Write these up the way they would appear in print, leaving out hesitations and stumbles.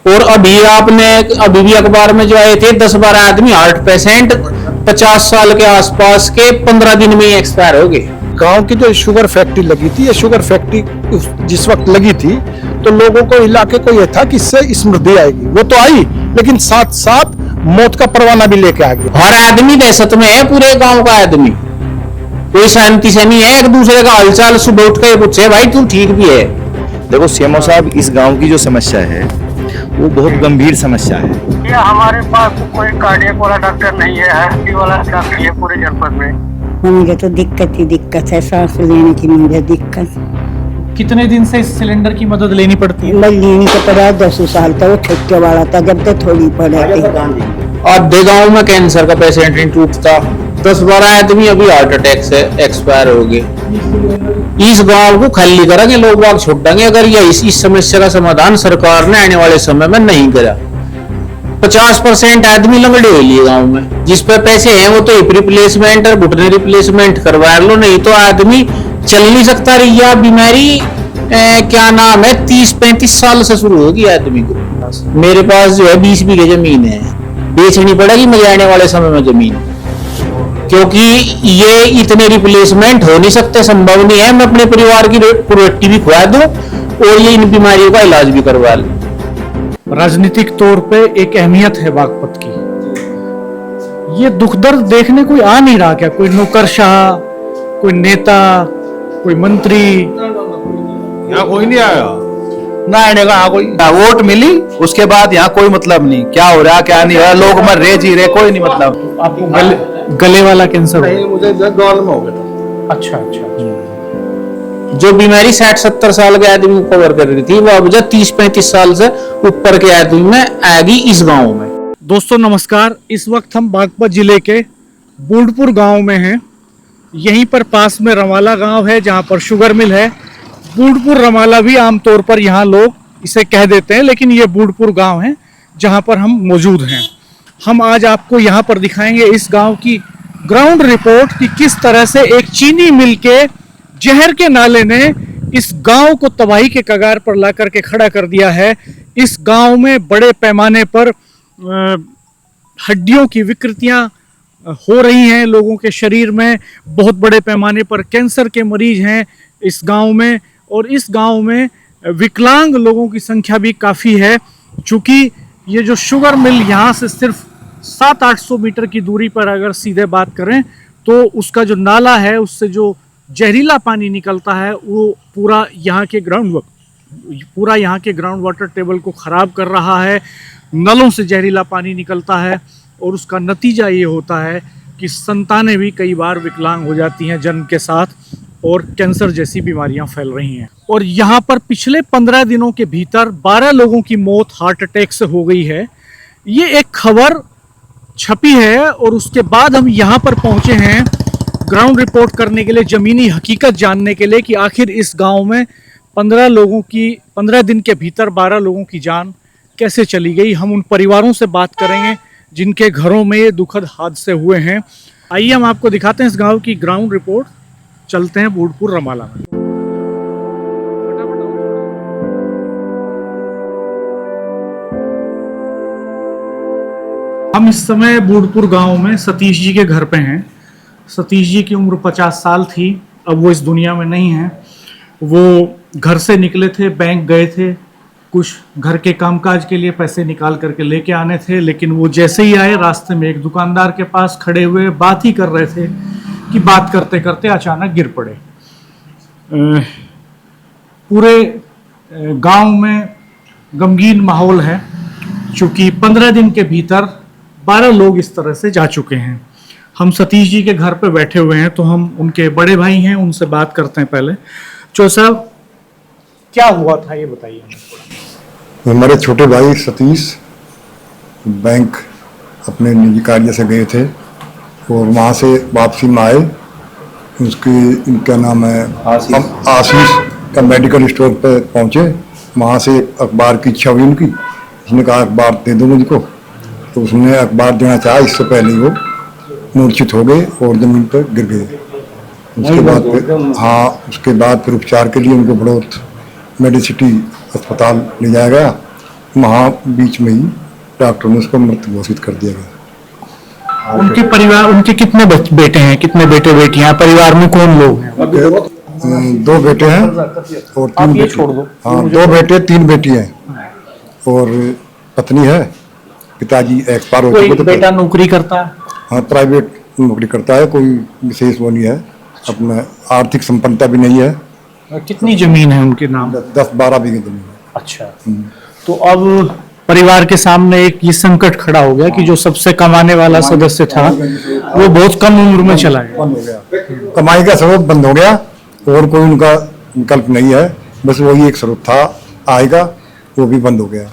और अभी भी अखबार में जो आए थे 10-12 आदमी हार्ट पेशेंट 50 साल के आसपास के 15 दिन में ही एक्सपायर हो गए। गांव की जो शुगर फैक्ट्री लगी थी, ये शुगर फैक्ट्री जिस वक्त लगी थी तो लोगों को, इलाके को यह था कि इससे समृद्धि आएगी। वो तो आई, लेकिन साथ साथ मौत का परवाना भी लेके आ गया। हर आदमी दहशत में है, पूरे गांव का आदमी कोई शांति से नहीं है। एक दूसरे का हालचाल सुबह उठ के पूछे भाई तू ठीक भी है। देखो सीएमओ साहब, इस गांव की जो समस्या है वो बहुत गंभीर समस्या है। ये हमारे पास कोई कार्डियक वाला डॉक्टर नहीं है, हार्ट वाला डॉक्टर है पूरे जनपद में। मुझे तो दिक्कत है, सांस लेने की मुझे दिक्कत। कितने दिन से इस सिलेंडर की मदद लेनी पड़ती है? लेनी तो पड़ा 10 साल तक, वो छोटे वाला था जब तक थोड़ी पड़े थे। आधे गांव में कैंसर का पेशेंट नहीं टूटता, 10-12 आदमी अभी हार्ट अटैक से एक्सपायर हो गए। इस गांव को खाली करेंगे, लोग बाग छुटेंगे अगर ये इस समस्या का समाधान सरकार ने आने वाले समय में नहीं करा। 50% आदमी लंगड़े हो लिए गांव में, जिस पे पैसे हैं वो तो हिप रिप्लेसमेंट और घुटने रिप्लेसमेंट करवा लो, नहीं तो आदमी चल नहीं सकता। यह बीमारी क्या नाम है 30-35 साल से शुरू होगी आदमी को। मेरे पास जो है 20 बीघे जमीन है, बेचनी पड़ेगी मुझे आने वाले समय में जमीन, क्योंकि ये इतने रिप्लेसमेंट हो नहीं सकते, संभव नहीं है। मैं अपने परिवार की रोटी भी खुआ दूं और ये इन बीमारियों का इलाज भी करवा लूं। राजनीतिक तौर पे एक अहमियत है बागपत की। ये दुख दर्द देखने कोई आ नहीं रहा क्या? कोई नौकरशाह, कोई नेता, कोई मंत्री? यहाँ कोई नहीं आया ना, आने का कोई वोट मिली उसके बाद यहाँ कोई मतलब नहीं, क्या हो रहा क्या नहीं हो रहा, लोग मर रहे जी रहे, कोई नहीं मतलब। आपको गले वाला कैंसर नहीं, मुझे गॉल में हो गया था। अच्छा। जो बीमारी 60-70 साल के आदमी को कवर कर रही थी वो अब 30-35 साल से ऊपर के आदमी में आएगी इस गांव में। दोस्तों नमस्कार, इस वक्त हम बागपत जिले के बूढ़पुर गांव में हैं। यहीं पर पास में रमाला गांव है जहां पर शुगर मिल है। बूढ़पुर रमाला भी आमतौर पर यहाँ लोग इसे कह देते हैं, लेकिन ये बूढ़पुर गांव है जहां पर हम मौजूद हैं। हम आज आपको यहाँ पर दिखाएंगे इस गांव की ग्राउंड रिपोर्ट कि किस तरह से एक चीनी मिल के जहर के नाले ने इस गांव को तबाही के कगार पर ला करके खड़ा कर दिया है। इस गांव में बड़े पैमाने पर हड्डियों की विकृतियां हो रही हैं, लोगों के शरीर में बहुत बड़े पैमाने पर कैंसर के मरीज हैं इस गांव में, और इस गांव में विकलांग लोगों की संख्या भी काफ़ी है। चूँकि ये जो शुगर मिल यहाँ से सिर्फ 700-800 मीटर की दूरी पर अगर सीधे बात करें तो उसका जो नाला है उससे जो जहरीला पानी निकलता है वो पूरा यहाँ के ग्राउंड वाटर टेबल को ख़राब कर रहा है। नलों से जहरीला पानी निकलता है और उसका नतीजा ये होता है कि संतानें भी कई बार विकलांग हो जाती हैं जन्म के साथ, और कैंसर जैसी बीमारियां फैल रही हैं। और यहाँ पर पिछले 15 दिनों के भीतर 12 लोगों की मौत हार्ट अटैक से हो गई है। ये एक खबर छपी है और उसके बाद हम यहाँ पर पहुँचे हैं ग्राउंड रिपोर्ट करने के लिए, ज़मीनी हकीकत जानने के लिए कि आखिर इस गांव में 15 दिन के भीतर 12 लोगों की जान कैसे चली गई। हम उन परिवारों से बात करेंगे जिनके घरों में ये दुखद हादसे हुए हैं। आइए हम आपको दिखाते हैं इस गांव की ग्राउंड रिपोर्ट। चलते हैं बूढ़पुर रमाला में। हम इस समय बूढ़पुर गांव में सतीश जी के घर पे हैं। सतीश जी की उम्र 50 साल थी, अब वो इस दुनिया में नहीं है। वो घर से निकले थे, बैंक गए थे, कुछ घर के कामकाज के लिए पैसे निकाल करके लेके आने थे, लेकिन वो जैसे ही आए रास्ते में एक दुकानदार के पास खड़े हुए बात ही कर रहे थे कि बात करते करते अचानक गिर पड़े। पूरे गांव में गमगीन माहौल है, चूँकि 15 दिन के भीतर 12 लोग इस तरह से जा चुके हैं। हम सतीश जी के घर पे बैठे हुए हैं तो हम उनके बड़े भाई हैं, उनसे बात करते हैं। पहले चौधरी साहब, क्या हुआ था ये बताइए हमें। हमारे छोटे भाई सतीश बैंक अपने निजी कार्य से गए थे और वहाँ से वापसी में आए। उसकी इनका नाम है आशीष का मेडिकल स्टोर पर पहुँचे। वहाँ से अखबार की इच्छा हुई उनकी, उसने कहा अखबार दे दो मुझको, तो उसने अखबार देना चाहा। इससे पहले वो मूर्छित हो गए और जमीन पर गिर गए। उसके बाद फिर उपचार के लिए उनको बड़ौत मेडिसिटी अस्पताल ले जाया गया। वहाँ बीच में ही डॉक्टर ने उसको मृत घोषित कर दिया गया। उनके परिवार, उनके कितने बेटे हैं, कितने बेटे बेटियां हैं, परिवार में कौन लोग हैं? 2 बेटे हैं और 3 बेटी। छोड़ दो। हाँ, 2 बेटे 3 बेटी हैं और पत्नी है। पिताजी एक्सपायर हो कोई चुके थे। बेटा नौकरी करता है? हाँ, प्राइवेट नौकरी करता है, कोई विशेष वो नहीं है, अपना आर्थिक संपन्नता भी नहीं है। कितनी जमीन है उनके नाम? 10-12 बीघे जमीन है। अच्छा। तो अब परिवार के सामने एक ये संकट खड़ा हो गया कि जो सबसे कमाने वाला सदस्य था वो बहुत कम उम्र में चला गया। बंद हो गया, कमाई का स्रोत बंद हो गया और कोई उनका विकल्प नहीं है, बस वही एक स्रोत था आय का, वो भी बंद हो गया।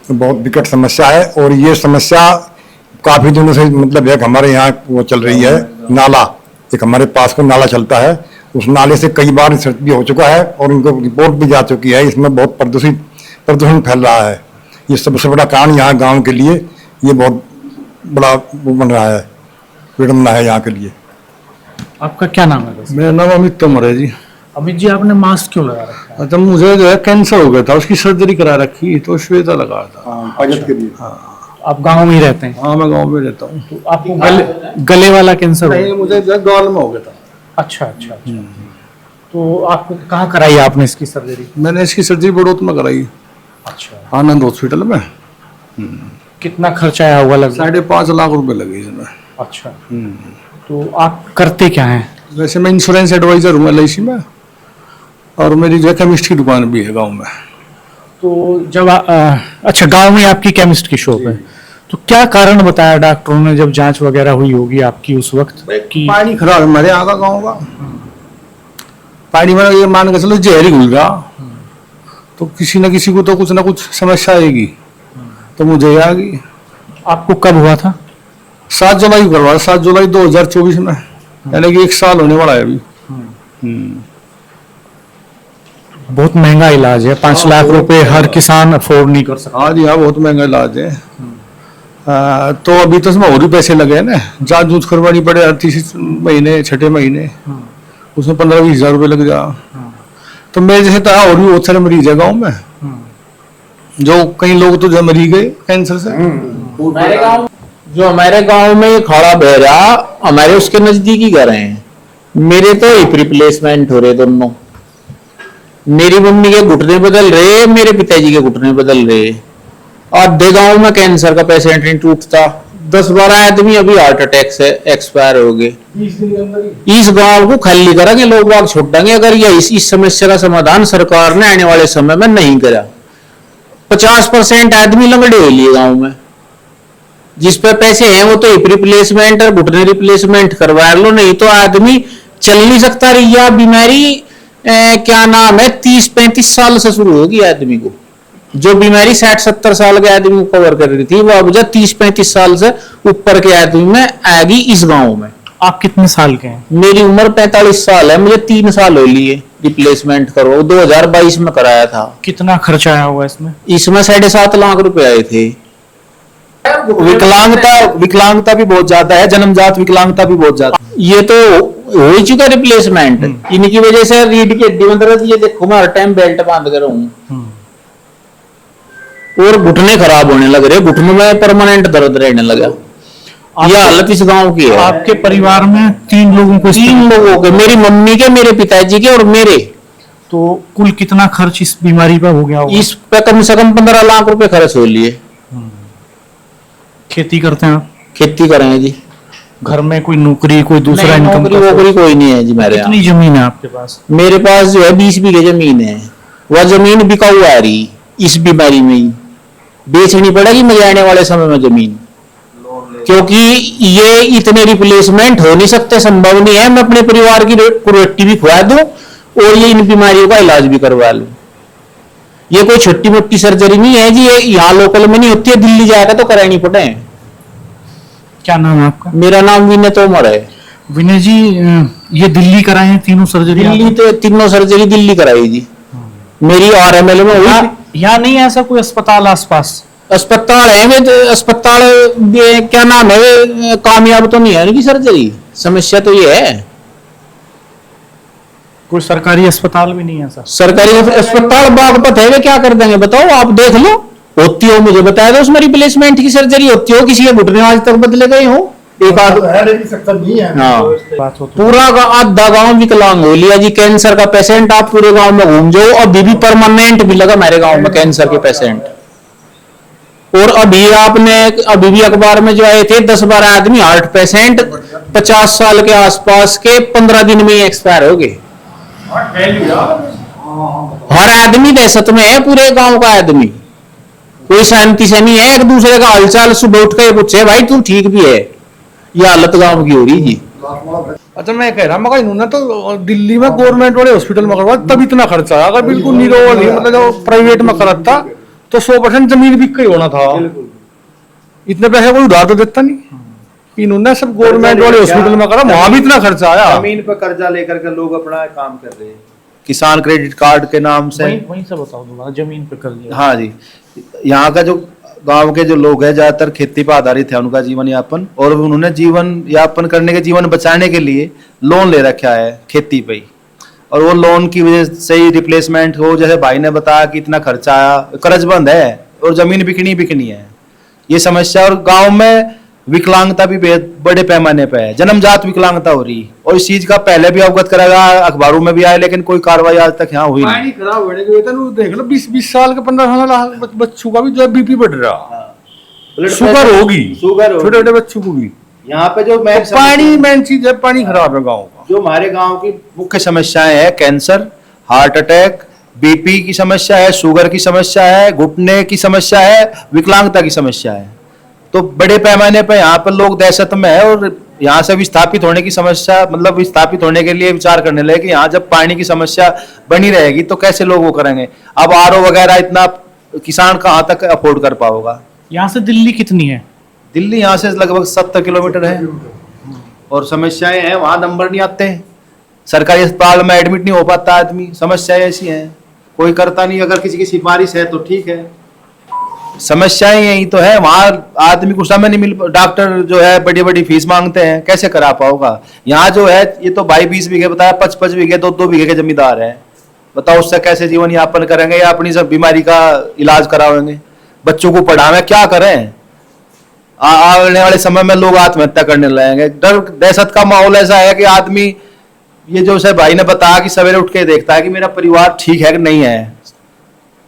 तो बहुत विकट समस्या है और ये समस्या काफी दिनों से मतलब एक हमारे यहाँ वो चल रही है। नाला, एक हमारे पास को नाला चलता है, उस नाले से कई बार रिसर्च भी हो चुका है और उनको रिपोर्ट भी जा चुकी है। इसमें बहुत प्रदूषण फैल रहा है। ये सबसे बड़ा कारण यहाँ गांव के लिए ये बहुत बड़ा वो बन रहा है, विडम्बना है यहाँ के लिए। आपका क्या नाम है वैसे? मेरा नाम अमित तोमर है जी। अमित जी, आपने मास्क क्यों लगा रखा है? अच्छा, मुझे जो है कैंसर हो गया था, उसकी सर्जरी करा रखी तो श्वेता लगा था। पाजत के लिए। आप गांव में ही रहते हैं? हाँ, मैं गांव में रहता हूँ। तो आपको गले वाला कैंसर हो नहीं, गया? मुझे जो है गाल में हो गया था। अच्छा अच्छा अच्छा। तो आपको कहाँ कराई आपने इसकी सर्जरी? मैंने इसकी सर्जरी बड़ौत में कराई, अच्छा। आनंद हॉस्पिटल में। कितना खर्चा आया होगा लगभग? 5.5 लाख रुपए लगे इसमें। अच्छा। तो आप करते क्या हैं? वैसे मैं इंश्योरेंस एडवाइजर हूँ LIC में, और मेरी जो है केमिस्ट की दुकान भी है गांव में। तो जब अच्छा, गांव में आपकी केमिस्ट की शॉप है, तो क्या कारण बताया डॉक्टरों ने जब जांच वगैरह हुई होगी आपकी उस वक्त कि पानी खराब है हमारे यहाँ का गाँव का। पानी में ये मान के चलो जहर घुल गया तो किसी न किसी को तो कुछ ना कुछ समस्या आएगी, तो मुझे आ गई। आपको कब हुआ था? 7 जुलाई को करवाया, 7 जुलाई 2024 में, यानी कि 1 साल होने वाला है अभी। बहुत महंगा इलाज है, 5 लाख रुपए हर किसान अफोर्ड नहीं कर सकता। हाँ जी, हाँ, बहुत महंगा इलाज है। तो अभी तो इसमें और भी पैसे लगे हैं ना, जांच जूझ करवानी पड़े हर 3 महीने, 6 महीने, उसमें 15-20 हजार रुपये लग जा। तो मेरे जैसे तो और भी बहुत सारे मरीज है गाँव में, जो कई लोग तो जो मरी गए कैंसर से। जो हमारे गांव में ये खड़ा बह रहा, हमारे उसके नजदीक ही घर हैं। मेरे तो हिप रिप्लेसमेंट हो रहे दोनों। मेरी मम्मी के घुटने बदल रहे, मेरे पिताजी के घुटने बदल रहे। आधे गांव में कैंसर का पेशेंट नहीं टूटता। 10-12 आदमी अभी हार्ट अटैक से एक्सपायर हो गए। इस गांव को खाली करेंगे, लोग बाग छोड़ेंगे अगर ये इस समस्या का समाधान सरकार ने आने वाले समय में नहीं करा। 50% आदमी लंगड़े हो लिए गांव में। जिस पे पैसे हैं वो तो हिप रिप्लेसमेंट और घुटने रिप्लेसमेंट करवा लो, नहीं तो आदमी चल नहीं सकता। यह बीमारी क्या नाम है 30-35 साल से शुरू होगी आदमी को। जो बीमारी 60-70 साल के आदमी को कवर कर रही थी वो अब 30-35 साल से ऊपर के आदमी में आएगी इस गांव में। आप कितने साल के हैं? मेरी उम्र 45 साल है, मुझे 3 साल हो लिए रिप्लेसमेंट करो। 2022 में कराया था। कितना खर्चा आया होगा इसमें? इसमें 7.5 लाख रुपए आए थे। विकलांगता भी बहुत ज्यादा है, जन्मजात विकलांगता भी बहुत ज्यादा। ये तो हो ही चुका रिप्लेसमेंट। इनकी वजह से रीढ़ की हड्डी में दर्द, ये देखो मैं हर टाइम बेल्ट बांध कर हूँ और घुटने खराब होने लग रहे, घुटनों में परमानेंट दर्द रहने लगा। यह हालत इस गांव की है। आपके परिवार में 3 लोगों को? 3 लोगों के, मेरी मम्मी के, मेरे पिताजी के और मेरे। तो कुल कितना खर्च इस बीमारी पर हो गया होगा? इस पे कम से कम 15 लाख रुपए खर्च हो लिए। खेती करते हैं आप? खेती करें जी। घर में कोई नौकरी, कोई दूसरा इनकम? नौकरी कोई नहीं है जी मेरे यहाँ। कितनी जमीन है आपके पास? मेरे पास जो है 20 बीघे जमीन है। वह जमीन बिकाऊ आ रही इस बीमारी में ही। बेचनी पड़ेगी मुझे आने वाले समय में जमीन, क्योंकि ये इतने रिप्लेसमेंट हो नहीं सकते, संभव नहीं है। मैं अपने परिवार की रोटी भी खुआ दूं और ये इन बीमारियों का इलाज भी करवा लूं। ये कोई छोटी मोटी सर्जरी नहीं है जी, ये यहाँ लोकल में नहीं होती है, दिल्ली जाएगा तो करानी पड़े। क्या नाम है आपका? मेरा नाम विनय तोमर है। विनय जी, ये दिल्ली कराए हैं तीनों सर्जरी? दिल्ली तो 3 सर्जरी दिल्ली कराई जी। मेरी RML में हुई। यहाँ नहीं है ऐसा कोई अस्पताल आसपास? अस्पताल है वे, अस्पताल क्या नाम है, कामयाब तो नहीं है इनकी सर्जरी। समस्या तो ये है। कोई सरकारी अस्पताल भी नहीं है सर? सरकारी अस्पताल बागपत है, वे क्या कर देंगे बताओ, आप देख लो। होती हो मुझे बताया था, उसमें रिप्लेसमेंट की सर्जरी होती हो, किसी के घुटने आज तक बदले गए हो एक आध? हाँ, पूरा का आधा गांव विकलांग हो लिया जी। कैंसर का पेशेंट आप पूरे गांव में घूम जाओ, अभी भी परमानेंट भी लगा मेरे गांव में कैंसर के पेशेंट। और अभी भी अखबार में जो आए थे 10-12 आदमी हार्ट पेशेंट 50 साल के आसपास के 15 दिन में ही एक्सपायर हो गए। हर आदमी दहशत में है, पूरे गांव का आदमी, कोई शांति से नहीं है। एक दूसरे का हालचाल सुबह उठ के पूछे भाई तू ठीक भी है, ये हालत गांव की हो रही जी। अच्छा मैं कह रहा मगर इन्होंने तो दिल्ली में गवर्नमेंट वाले हॉस्पिटल में करवा तब इतना खर्चा आया। अगर बिल्कुल निरोग नहीं मतलब जो प्राइवेट में करा था तो 100% जमीन बिक के होना था। इतने पैसे कोई उधार तो देता नहीं। इन्होंने सब गवर्नमेंट वाले हॉस्पिटल में करा, वहां भी इतना खर्चा आया। जमीन पर कर्जा लेकर के लोग अपना काम कर रहे हैं, किसान क्रेडिट कार्ड के नाम से। वहीं से बताओ दोबारा, जमीन पे कर लिया। हाँ जी, यहाँ का जो गांव के जो लोग हैं ज्यादातर खेती पर आधारित है उनका जीवन यापन, और उन्होंने जीवन यापन करने के, जीवन बचाने के लिए लोन ले रखा है खेती पे ही। और वो लोन की वजह से ही रिप्लेसमेंट हो, जैसे भाई ने बताया कि इतना खर्चा आया, कर्जबंद है और जमीन बिकनी है ये समस्या। और गांव में विकलांगता भी बड़े पैमाने पे है, जन्मजात विकलांगता हो रही। और इस चीज का पहले भी अवगत कराया, अखबारों में भी आया, लेकिन कोई कार्रवाई आज तक यहाँ हुई नहीं। खराब होने के वेतन देख लो, 20 साल के 15 साल बच्चों का भी जो बीपी बढ़ रहा, शुगर होगी, छोटे छोटे बच्चों को भी। यहाँ पे जो पानी मेन चीज है, पानी खराब है गाँव का। जो हमारे गांव की मुख्य समस्याएं है, कैंसर, हार्ट अटैक, बीपी की समस्या है, शुगर की समस्या है, घुटने की समस्या है, विकलांगता की समस्या है। तो बड़े पैमाने पर यहाँ पर लोग दहशत में है। और यहाँ से विस्थापित होने की समस्या, मतलब विस्थापित होने के लिए विचार करने लगे कि यहाँ जब पानी की समस्या बनी रहेगी तो कैसे लोग वो करेंगे। अब आरओ वगैरह इतना किसान कहाँ तक अफोर्ड कर पाओगा। यहाँ से दिल्ली कितनी है? दिल्ली यहाँ से लगभग 70 किलोमीटर है। और समस्याएं हैं, वहां नंबर नहीं आते हैं, सरकारी अस्पताल में एडमिट नहीं हो पाता आदमी। समस्याएं ऐसी हैं, कोई करता नहीं। अगर किसी की सिफारिश है तो ठीक है, समस्याएं यही तो है। वहां आदमी को समय नहीं मिल, डॉक्टर जो है बड़ी बड़ी फीस मांगते हैं, कैसे करा पाओगा। यहाँ जो है ये तो भाई 20 बीघे बताया, 55 बीघे, 2 बीघे के जमींदार है। बताओ उससे कैसे जीवन यापन करेंगे या अपनी सब बीमारी का इलाज कराएंगे, बच्चों को पढ़ावे, क्या करें। आने वाले समय में लोग आत्महत्या करने लगेंगे। डर दहशत का माहौल ऐसा है कि आदमी, ये जो सर भाई ने बताया कि सवेरे उठ के देखता है कि मेरा परिवार ठीक है कि नहीं है।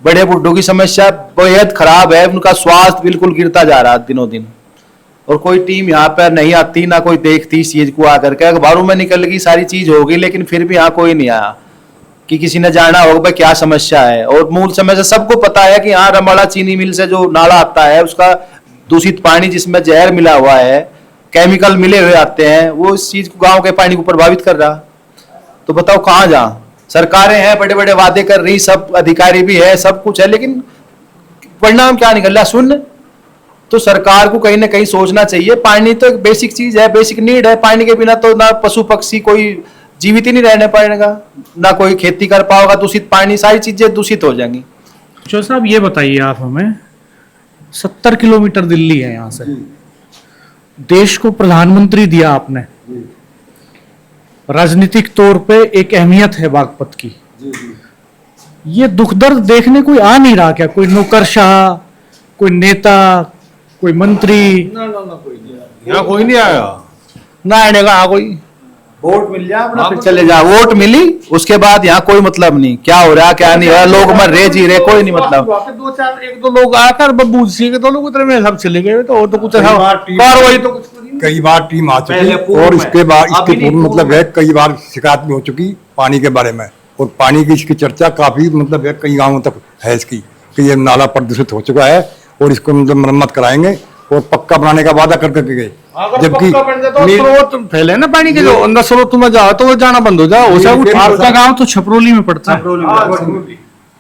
बड़े बुड्ढों की समस्या बेहद खराब है, उनका स्वास्थ्य बिल्कुल गिरता जा रहा है दिनों दिन। और कोई टीम यहाँ पर नहीं आती, ना कोई देखती इस चीज को आकर के। अखबारों में निकल गई, सारी चीज होगी, लेकिन फिर भी यहाँ कोई नहीं आया कि किसी ने जाना होगा भाई क्या समस्या है। और मूल समस्या सबको पता है कि यहाँ रमवाड़ा चीनी मिल से जो नाला आता है, उसका दूषित पानी जिसमें जहर मिला हुआ है, केमिकल मिले हुए आते हैं, वो इस चीज को, गांव के पानी को प्रभावित कर रहा। तो बताओ कहाँ जा। सरकारें हैं, बड़े बड़े वादे कर रही, सब अधिकारी भी है, सब कुछ है, लेकिन परिणाम क्या निकल रहा शून्य। तो सरकार को कहीं ना कहीं सोचना चाहिए। पानी तो एक बेसिक चीज है, बेसिक नीड है। पानी के बिना तो ना पशु पक्षी कोई जीवित ही नहीं रहने पाएगा, ना कोई खेती कर पाएगा। दूषित पानी, सारी चीजें दूषित हो जाएंगी। जो साहब ये बताइए आप हमें, 70 किलोमीटर दिल्ली है यहाँ से, देश को प्रधानमंत्री दिया आपने, राजनीतिक तौर पे एक अहमियत है बागपत की। ये दुख दर्द देखने कोई आ नहीं रहा क्या? कोई नौकरशाह, कोई नेता, कोई मंत्री? यहाँ कोई नहीं आया, ना आने का कोई। वोट मिल जाए अपना फिर चले जा। वोट मिली उसके बाद यहाँ कोई मतलब नहीं, क्या हो रहा क्या नहीं हो रहा, लोग मर रहे जी रहे, कोई नहीं मतलब। 1-2 लोग आकर बब्बू सिंह के 2 लोग उतरे में सब चले गए। तो और तो कुछ कार्रवाई तो कुछ कई बार टीम आ चुकी, और इसके बाद इसके पूर्व मतलब है कई बार शिकायत भी हो चुकी पानी के बारे में। और पानी की इसकी चर्चा काफी मतलब है कई गाँवों तक है इसकी, कि ये नाला प्रदूषित हो चुका है और इसको मतलब मरम्मत कराएंगे और पक्का बनाने का वादा करके गए। जबकि स्रोत फैले ना पानी के, जो अंदर स्रोत में जाओ तो वो जाना बंद हो जाओ। आपका गांव तो छपरोली में पड़ता है।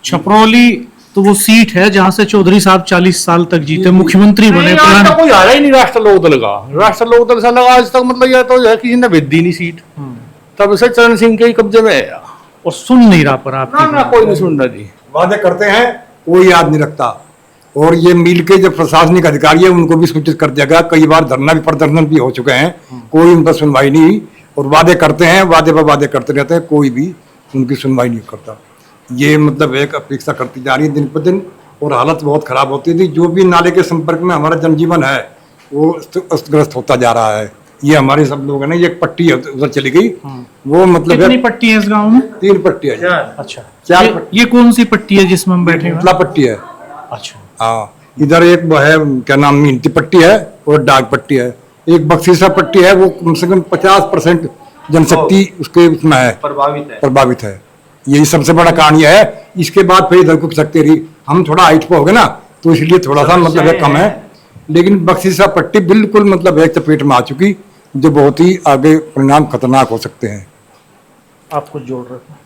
छपरोली तो वो सीट है जहां से चौधरी साहब 40 साल तक जीते, मुख्यमंत्री बने। कोई आ रहा ही नहीं राष्ट्र लोकदल का। राष्ट्र लोकदल से लगा आज तक मतलब यह तो है किसी ने भेज दी नहीं सीट, तब से चरण सिंह के ही कब्जे में है। और सुन नहीं रहा पर आप ना कोई नहीं सुन रहा जी। वादे करते हैं, कोई याद नहीं रखता। और ये मिल के जो प्रशासनिक अधिकारी है उनको भी सूचित कर दिया गया। कई बार धरना भी, प्रदर्शन भी हो चुके हैं, कोई उन पर सुनवाई नहीं हुई। और वादे करते हैं, वादे पर वादे करते रहते हैं, कोई भी उनकी सुनवाई नहीं करता। ये मतलब एक अपेक्षा करती जा रही है दिन पर दिन। और हालत बहुत खराब होती थी। जो भी नाले के संपर्क में हमारा जनजीवन है वो अस्तव्यस्त होता जा रहा है। ये हमारे सब लोग है ना, ये एक पट्टी है उधर चली गई, वो मतलब कितनी पट्टी है इस गांव में? 3 पट्टी है। अच्छा, चार ये कौन सी पट्टी है जिसमें हम बैठे हैं? पतला पट्टी है। अच्छा, हाँ, इधर एक वो है क्या नाम, मीनती पट्टी है और डाक पट्टी है। एक बख्शीसा पट्टी है, वो कम से कम 50% जनशक्ति उसके उसमें है, प्रभावित है। यही सबसे बड़ा कारण यह है। इसके बाद फिर इधर को सकते रही, हम थोड़ा हाइट पे हो गए ना, तो इसलिए थोड़ा सा मतलब है कम है। लेकिन बख्शीसा पट्टी बिल्कुल मतलब एक चपेट में आ चुकी, जो बहुत ही आगे परिणाम खतरनाक हो सकते हैं। आप कुछ जोड़ रहे थे?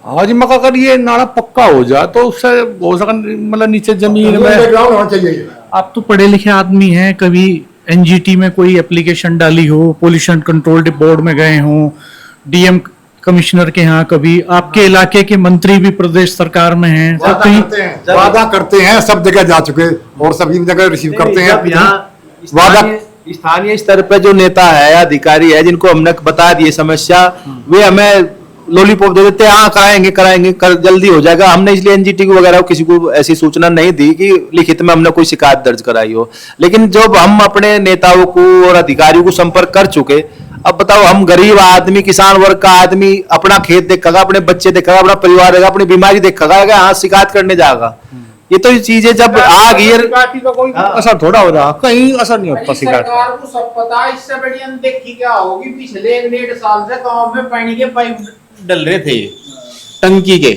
आज मका अगर ये नाला पक्का हो जाए तो उससे हो सका मतलब नीचे जमीन में। होना चाहिए। आप तो पढ़े लिखे आदमी हैं, कभी एनजीटी में कोई एप्लीकेशन डाली हो, पोल्यूशन कंट्रोल बोर्ड में गए हो, डीएम कमिश्नर के यहाँ, कभी आपके इलाके के मंत्री भी प्रदेश सरकार में हैं, तो कहीं वादा करते हैं, सब जगह जा चुके और सभी जगह रिसीव करते हैं। वादा स्थानीय स्तर पर जो नेता है, अधिकारी है, जिनको हमने बता दिए समस्या, वे हमें लॉलीपॉप दे देते हैं, हाँ कराएंगे जल्दी हो जाएगा। हमने इसलिए एनजीटी को वगैरह किसी को ऐसी सूचना नहीं दी कि लिखित में हमने कोई शिकायत दर्ज कराई हो। लेकिन जब हम अपने नेताओं को और अधिकारियों को संपर्क कर चुके, अब बताओ, हम गरीब आदमी, किसान वर्ग का आदमी अपना खेत देखेगा, अपने बच्चे देखेगा, अपना परिवार देखेगा, अपनी बीमारी देखेगा, हाँ शिकायत करने जाएगा। ये तो चीजें जब आ गई, पार्टी का कोई असर थोड़ा हो रहा, कहीं असर नहीं होता शिकायत। सरकार को सब पता, इससे बड़ी अनदेखी क्या होगी। पिछले 1.5 साल से गांव में पानी के पाइप डल रहे थे टंकी के,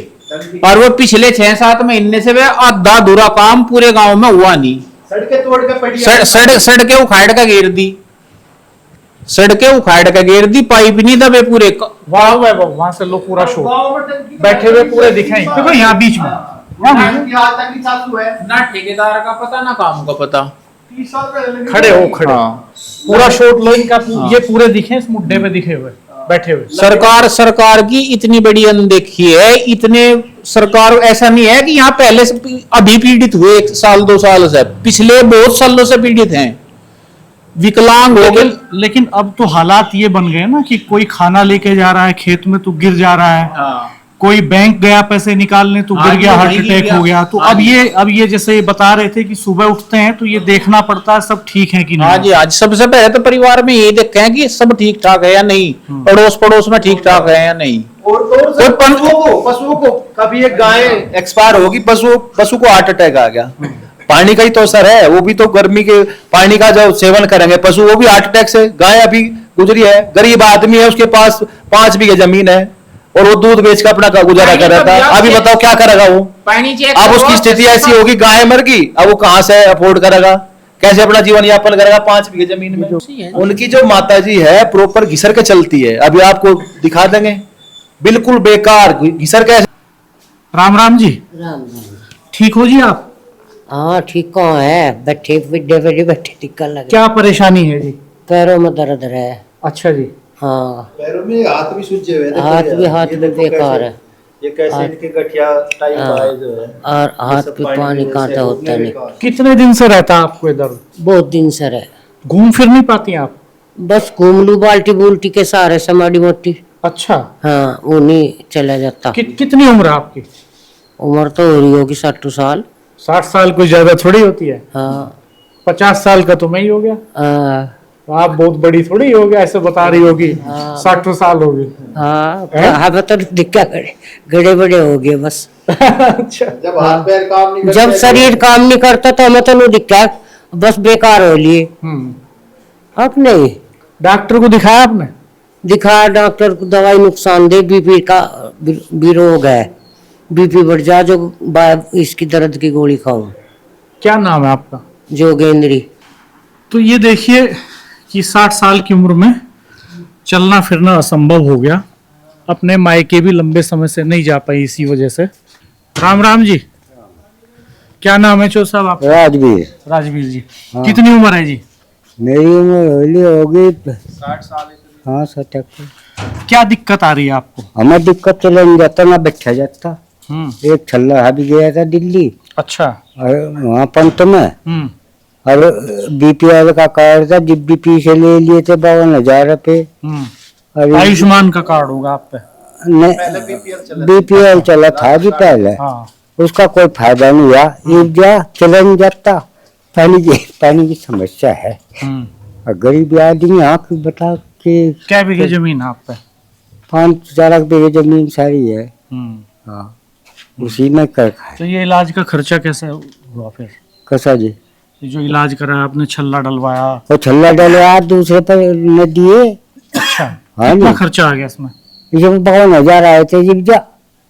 और वो पिछले 6-7 महीने से वे आधा अधूरा काम पूरे गांव में हुआ नहीं। सड़कें तोड़ के पड़ी, सड़कें उखाड़ का घेर दी, सड़कें उखाड़ का घेर दी, पाइप नहीं दबे पूरे। वहां से लोग पूरा शो बैठे हुए पूरे दिखाई, देखो यहाँ बीच में ना ठेकेदार का पता ना काम का पता, खड़े हो पूरा शॉट लो इनका, ये पूरे दिखे इस मुद्दे पे दिखे हुए बैठे हुए। सरकार की इतनी बड़ी अनदेखी है। इतने सरकार ऐसा नहीं है कि यहाँ पहले से अभी पीड़ित हुए 1 साल 2 साल से, पिछले बहुत सालों से पीड़ित हैं, विकलांग हो गए। लेकिन अब तो हालात ये बन गए ना कि कोई खाना लेके जा रहा है खेत में तो गिर जा रहा है, कोई बैंक गया पैसे निकालने तो गिर गया, हार्ट अटैक हो गया। तो अब ये जैसे ये बता रहे थे कि सुबह उठते हैं तो ये देखना पड़ता है सब ठीक है कि नहीं। हाँ जी, आज सबसे पहले तो परिवार में ये देखें कि सब ठीक ठाक है या नहीं, पड़ोस में ठीक ठाक है या नहीं। और पशुओं को कभी एक गाय एक्सपायर होगी, पशु को हार्ट अटैक आ गया। पानी का ही तो असर है, वो भी तो गर्मी के पानी का जो सेवन करेंगे पशु, वो भी हार्ट अटैक से। गाय अभी गुजरी है, गरीब आदमी है, उसके पास 5 बीघे जमीन है और वो दूध बेच कर अपना गुजारा कर रहा था। अभी बताओ क्या करेगा वो? अब उसकी स्थिति ऐसी होगी, गाय मर गई, अब वो कहां से अफोर्ड करेगा, कैसे अपना जीवन यापन करेगा 5 बीघे जमीन में? उनकी जो माताजी है प्रॉपर घिसर के चलती है, अभी आपको दिखा देंगे, बिल्कुल बेकार घिसर के। राम राम जी, ठीक हो जी आप? हाँ ठीक कौन है, बैठे बैठे दिक्कत लगे। क्या परेशानी है जी? पैरों में दर्द है। अच्छा जी। हाँ, पैरों में हाथ भी सूजे हुए, हाथ भी बेकार है, ये कैसे इनके गठिया टाइप आए जो है, और हाथ पे पानी कांटा होता नहीं। कितने दिन से रहता है आपको दर्द? बहुत दिन से है। घूम फिर नहीं पाती आप? बस घूम लू बाल्टी बुल्टी के सहारे से माड़ी मोटी। अच्छा। हाँ, वो नहीं चला जाता। कितनी उम्र है आपकी? उम्र तो हो रही होगी 60 साल। 60 साल कोई ज्यादा थोड़ी होती है। हाँ, 50 साल का तो मैं ही हो गया। आप बहुत बड़ी थोड़ी हो गया, ऐसे बता रही होगी। 60 साल हो गए। हाँ तो दिक्कत गड़े बड़े हो गए बस। अच्छा। जब हाथ पैर काम नहीं जब शरीर काम नहीं करता तो हमें तो नहीं दिक्कत, बस बेकार हो लिए। अब नहीं। डॉक्टर को दिखाया आपने? दिखाया डॉक्टर को, दवाई नुकसान दे, बीपी का भी रोग है, बीपी बढ़ जा, जो इसकी दर्द की गोली खाऊं। क्या नाम है आपका? जोगेंद्री। तो ये देखिए कि 60 साल की उम्र में चलना फिरना असंभव हो गया, अपने मायके भी लंबे समय से नहीं जा पाई इसी वजह से। राम राम जी, क्या नाम है चो साहब आप? राजवीर। राजवीर जी। हाँ। कितनी उम्र है जी? मेरी उम्र होगी 60 साल। हाँ 60। क्या दिक्कत आ रही है आपको? हमें दिक्कत चले नहीं जाता, ना बैठा जाता। एक छल्ला भी गया था दिल्ली। अच्छा। और वहाँ पंत में और बीपीएल का कार्ड था, बीपी से ले लिए थे 52,000 रुपये। आयुष्मान का कार्ड होगा आप पे? बीपीएल चला था जी पहले। हाँ। उसका कोई फायदा नहीं हुआ। एक जा चला नहीं जाता, पानी की समस्या है। और गरीब आदमी आप बता के क्या बीघे जमीन है आप पे? 5-4 बीघे जमीन सारी है। हाँ, उसी में कर खाए। तो ये इलाज का खर्चा कैसे हुआ फिर? कैसा जी? ये जो इलाज करा आपने, छल्ला डलवाया? और छल्ला डलवा दूसरे पर न दिए। अच्छा, हाँ कितना जी, खर्चा आ गया इसमें? ये 52,000 आए थे जिब जा।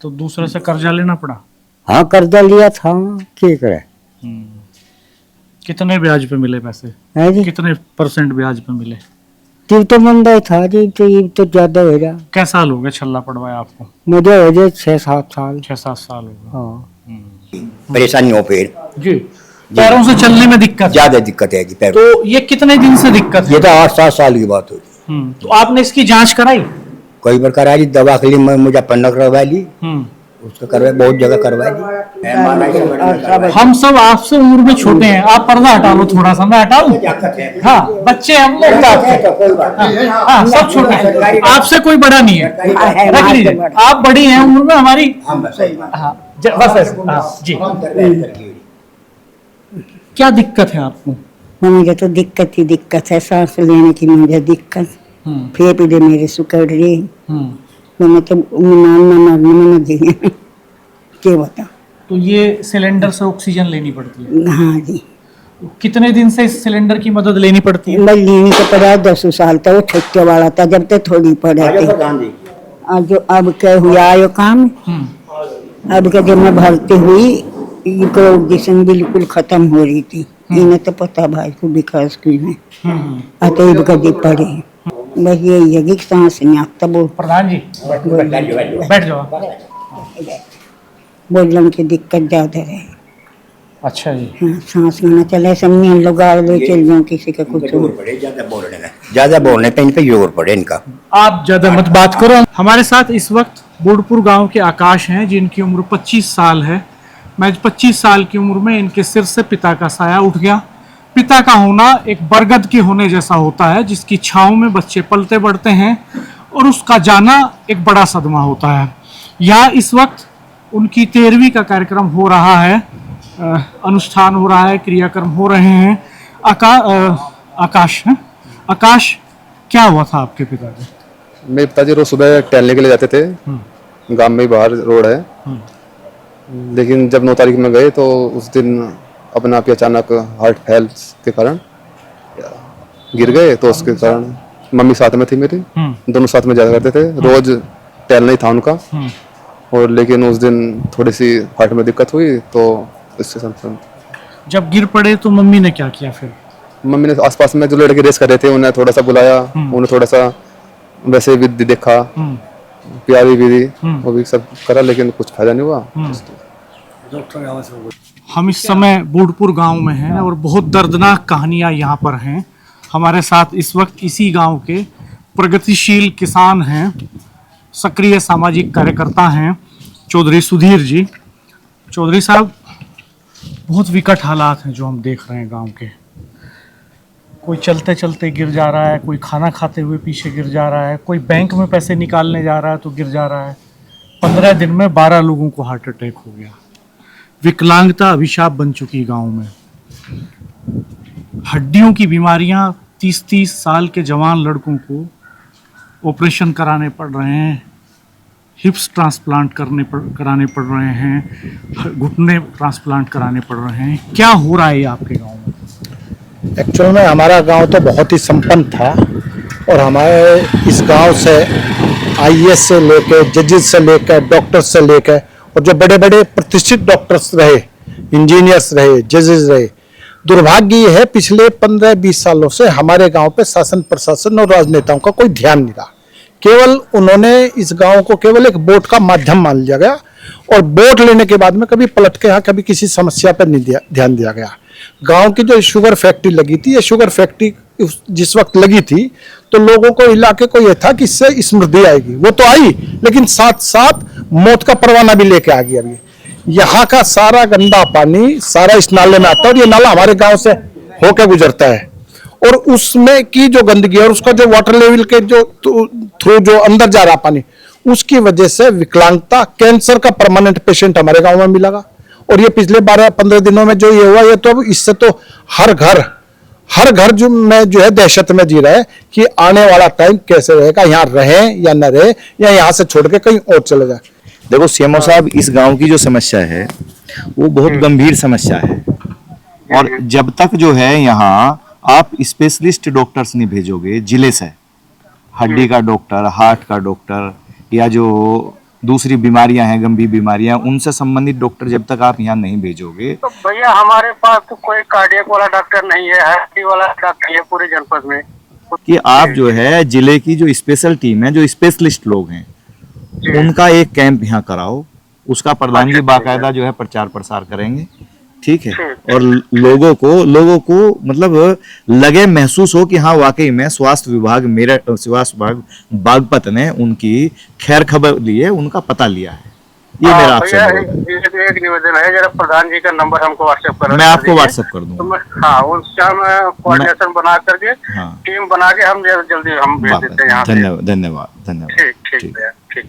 तो दूसरे से कर्जा लेना पड़ा? हाँ, कर्जा लिया था, क्या करे। कितने ब्याज पे मिले पैसे? है जी, कितने % ब्याज पे मिले? जीव तो मंदा ही था जी, तो ज्यादा हो गया। क्या साल हो गए छल्ला पड़वाया आपको? मुझे हो जाए 6-7 साल। 6-7 साल हो गए। हाँ, परेशानी हो फिर जी, पैरों से चलने में दिक्कत? ज्यादा दिक्कत है जी पैर। तो ये कितने दिन से दिक्कत ये है? तो 8-7 साल की बात हो। तो आपने इसकी जांच कराई? कई बार करा ली, दवा के लिए मुजफ्फरनगर करवा ली, उसका करवा, बहुत जगह करवा ली। हम सब आपसे उम्र में छोटे हैं, आप पर्दा हटा लो थोड़ा सा, मैं हटाऊं? हाँ, बच्चे हम लोग हाँ, सब छोटे हैं, आपसे कोई बड़ा नहीं है, रख लीजिए। आप बड़ी हैं उम्र में हमारी। हाँ, बस ऐसे। हाँ जी, क्या दिक्कत है आपको? मुझे तो दिक्कत ही दिक्कत है, सांस लेने की मुझे दिक्कत, फेफड़े मेरे सुकड़ रहे, मैं तो मरने में न जी क्या बता। तो ये सिलेंडर से ऑक्सीजन लेनी पड़ती है? हाँ जी। कितने दिन से इस सिलेंडर की मदद लेनी पड़ती है? मैं लेनी तो पड़ा 10 साल तक, वो छोटे वाला था जब तक थोड़ी पड़े थे। अब क्या हुआ यो काम, अब क्या जब मैं भर्ती हुई, इनको ऑक्सीजन बिल्कुल खत्म हो रही थी। इन्हें तो पता भाई को विकास की में अतएव कभी पड़े, बस यही है कि सांस नहीं आता। वो प्रधान जी बैठ जाओ। बोलने की दिक्कत ज्यादा है। अच्छा जी। हाँ, सांस लेना चले समझे हम लोग ले चल जाओ, किसी का कुछ हो। ज्यादा बोलने पे इन पे जोर पड़े इनका। आप ज्यादा मत बात करो। हमारे साथ इस वक्त बूढ़पुर गांव के आकाश हैं, जिनकी उम्र 25 साल है। मैं 25 साल की उम्र में इनके सिर से पिता का साया उठ गया। पिता का होना एक बरगद के होने जैसा होता है, जिसकी छांव में बच्चे पलते बढ़ते हैं, और उसका जाना एक बड़ा सदमा होता है। यहाँ इस वक्त उनकी 13वीं का कार्यक्रम हो रहा है, अनुष्ठान हो रहा है, क्रियाक्रम हो रहे हैं। आकाश है? आकाश, क्या हुआ था आपके पिता को? मेरे पिताजी रोज सुबह टहलने के लिए जाते थे, गांव में बाहर रोड है। लेकिन जब 9 तारीख में गए तो उस दिन अपने आप ही अचानक हार्ट फेल के कारण गिर गए। तो उसके कारण मम्मी साथ में थी मेरी, दोनों साथ में जाया करते थे, रोज टहलना ही था उनका। और लेकिन उस दिन थोड़ी सी हार्ट में दिक्कत हुई, तो इससे जब गिर पड़े तो मम्मी ने क्या किया फिर? मम्मी ने आसपास में जो लड़के रेस कर रहे थे उन्हें थोड़ा सा बुलाया, उन्हें थोड़ा सा वैसे भी देखा, प्यारी भी दी, वो भी सब करा, लेकिन कुछ फायदा नहीं हुआ। हम इस समय बूढ़पुर गांव में हैं और बहुत दर्दनाक कहानियां यहाँ पर हैं। हमारे साथ इस वक्त इसी गांव के प्रगतिशील किसान हैं, सक्रिय सामाजिक कार्यकर्ता हैं, चौधरी सुधीर जी। चौधरी साहब, बहुत विकट हालात हैं जो हम देख रहे हैं गांव के। कोई चलते चलते गिर जा रहा है, कोई खाना खाते हुए पीछे गिर जा रहा है, कोई बैंक में पैसे निकालने जा रहा है तो गिर जा रहा है। 15 दिन में 12 लोगों को हार्ट अटैक हो गया। विकलांगता अभिशाप बन चुकी गांव में। हड्डियों की बीमारियां 30-30 साल के जवान लड़कों को ऑपरेशन कराने पड़ रहे हैं, हिप्स ट्रांसप्लांट कराने पड़ रहे हैं, घुटने ट्रांसप्लांट कराने पड़ रहे हैं। क्या हो रहा है आपके गांव में? एक्चुअल में हमारा गांव तो बहुत ही संपन्न था, और हमारे इस गांव से आईएएस से लेकर, जजेस से लेकर, डॉक्टर्स से लेकर, और जो बड़े बड़े प्रतिष्ठित डॉक्टर्स रहे, इंजीनियर्स रहे, जजेस रहे। दुर्भाग्य ये है, पिछले 15-20 सालों से हमारे गांव पे शासन प्रशासन और राजनेताओं का कोई ध्यान नहीं रहा। केवल उन्होंने इस गांव को केवल एक वोट का माध्यम मान लिया गया, और वोट लेने के बाद में कभी पलट के यहाँ कभी किसी समस्या पर नहीं ध्यान दिया गया। गांव की जो शुगर फैक्ट्री लगी थी, ये शुगर फैक्ट्री जिस वक्त लगी थी तो लोगों को इलाके को ये था कि इससे समृद्धि आएगी, वो तो आई, लेकिन साथ साथ मौत का परवाना भी लेके आ गई। अभी यहाँ का सारा गंदा पानी सारा इस नाले में आता है, और ये नाला हमारे गांव से होकर गुजरता है, और उसमें की जो गंदगी और उसका जो वाटर लेवल के जो थ्रू जो अंदर जा रहा पानी, उसकी वजह से विकलांगता, कैंसर का परमानेंट पेशेंट हमारे गांव में मिलेगा। और ये पिछले 12-15 दिनों में जो ये हुआ, ये तो अब इससे तो हर घर जो है दहशत में जी रहा है कि आने वाला टाइम कैसे रहेगा, यहाँ रहे या न रहे, या यहाँ से छोड़ के कहीं और चले जाए। देखो सीएमओ साहब, इस गांव की जो समस्या है वो बहुत गंभीर समस्या है, और जब तक जो है यहाँ आप स्पेशलिस्ट डॉक्टर्स नहीं भेजोगे जिले से, हड्डी का डॉक्टर, हार्ट का डॉक्टर, या जो दूसरी बीमारियां हैं, गंभीर बीमारियां, उनसे संबंधित डॉक्टर जब तक आप यहाँ नहीं भेजोगे, तो भैया हमारे पास तो कोई कार्डियक वाला डॉक्टर नहीं है, हड्डी वाला डॉक्टर है पूरे जनपद में। कि आप जो है जिले की जो स्पेशल टीम है, जो स्पेशलिस्ट लोग हैं, उनका एक कैंप यहाँ कराओ, उसका प्रधान जी बाकायदा जो है प्रचार प्रसार करेंगे, ठीक है, और लोगों को मतलब लगे, महसूस हो कि हाँ वाकई में स्वास्थ्य विभाग बागपत ने उनकी खैर खबर ली है, उनका पता लिया है। ये मेरा आपसे एक निवेदन है, जरा प्रधान जी का नंबर हमको व्हाट्सएप कर, मैं आपको व्हाट्सएप कर दूंगा। हाँ, उसका हम कोऑर्डिनेशन बना करके टीम बना के हम जल्दी हम भेज देते हैं यहाँ से। धन्यवाद। ठीक ठीक।